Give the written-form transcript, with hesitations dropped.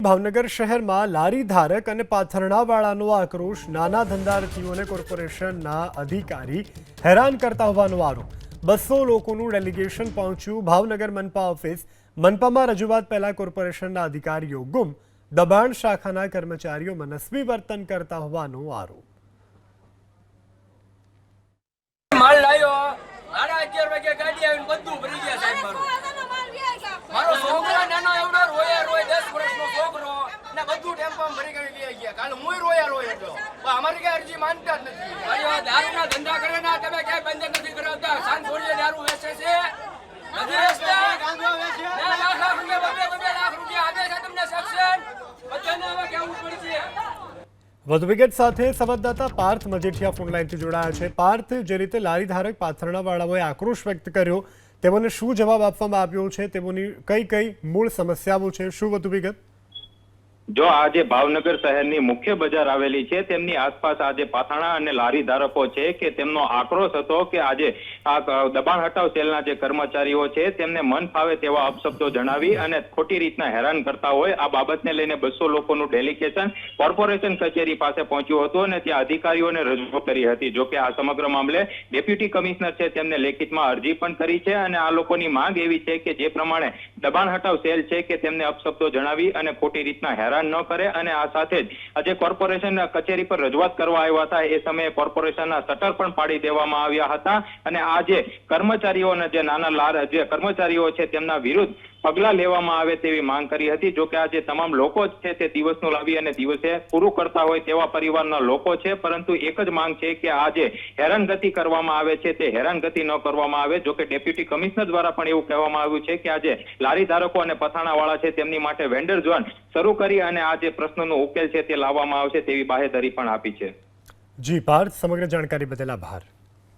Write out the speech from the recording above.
ભાવનગર શહેરમાં લારી ધારક અને પાથરણાવાળાનો આક્રોશ નાના ધંધાર્થીઓને કોર્પોરેશનના અધિકારી હેરાન કરતા હોવાનો આરોપ 200 લોકોનું ડેલિગેશન પહોંચ્યું ભાવનગર મનપા ઓફિસ મનપામાં રજૂઆત પહેલા કોર્પોરેશનના અધિકારીઓ ગુમ દબાણ શાખાના કર્મચારીઓ મનસ્વી વર્તન કરતા હોવાનો આરોપ માલ લાયો 11:30 વાગે ગાડી આવીને બધું ભરી ગયા સાહેબ મારો છોકરા નાનો એવડો રોયા 10 વર્ષનો છોકરો ને બધું ટેમ્પોમાં ભરી કરી લઈ ગયા કાલ હું રોયા હતો પણ અમારી કઈ અરજી માનતા જ નથી ભાઈ દારૂના ધંધા કરે ના તમે ક્યાંય બંધ નથી કરાવતા સાંજ છોડીએ દારૂ વેચે છે નથી વેચતા ગાંજો વેચે લાખ રૂપિયા 2 લાખ રૂપિયા આપે છે તમને સેક્શન બધાને હવે કેવું પડશે। વધુ વિગત સાથે સંવાદદાતા પાર્થ મજીઠિયા ફોનલાઈનથી જોડાયા છે। પાર્થ, જે રીતે લારી ધારક પાથરણાવાળાઓએ આક્રોશ વ્યક્ત કર્યો તેમને શું જવાબ આપવામાં આવ્યો છે, તેઓની કઈ મૂળ સમસ્યાઓ છે, શું વધુ વિગત? જો આજે ભાવનગર શહેરની મુખ્ય બજાર આવેલી છે તેમની આસપાસ આજે પાથરણા અને લારી ધારકો છે કે તેમનો આક્રોશ હતો કે આજે આ દબાણ હટાવ સેલના જે કર્મચારીઓ છે તેમને મન ફાવે તેવા અપશબ્દો જણાવી અને ખોટી રીતના હેરાન કરતા હોય આ બાબતને લઈને 200 લોકોનું ડેલિગેશન કોર્પોરેશન કચેરી પાસે પહોંચ્યું હતું અને ત્યાં અધિકારીઓને રજૂઆત કરી હતી। જો કે આ સમગ્ર મામલે ડેપ્યુટી કમિશનર છે તેમને લેખિતમાં અરજી પણ કરી છે અને આ લોકોની માંગ એવી છે કે જે પ્રમાણે દબાણ હટાવ સેલ છે કે તેમને અપશબ્દો જણાવી અને ખોટી રીતના હેરાન ન કરે અને આ સાથે જ આજે કોર્પોરેશન કચેરી પર રજૂઆત કરવા આવ્યા હતા એ સમયે કોર્પોરેશનના શટર પણ પાડી દેવામાં આવ્યા હતા અને આ જે કર્મચારીઓના જે નાના જે કર્મચારીઓ છે તેમના વિરુદ્ધ પગલાં લેવામાં આવે તેવી માંગ કરી હતી। જો કે આજે તમામ લોકો છે તે દિવસનું લાવી અને દિવસે પૂરું કરતા હોય તેવા પરિવારના લોકો છે, પરંતુ એક જ માંગ છે કે આ જે હેરાનગતિ કરવામાં આવે છે તે હેરાનગતિ ન કરવામાં આવે। જો કે ડેપ્યુટી કમિશનર દ્વારા પણ એવું કહેવામાં આવ્યું છે કે આજે લારી ધારકો અને પથાણાવાળા છે તેમની માટે વેન્ડર ઝોન શરૂ કરી અને આ જે પ્રશ્નનો ઉકેલ છે તે લાવવામાં આવશે તેવી બાહેધરી પણ આપી છે। જી પાર્થ, સમગ્ર જાણકારી બદલ આભાર।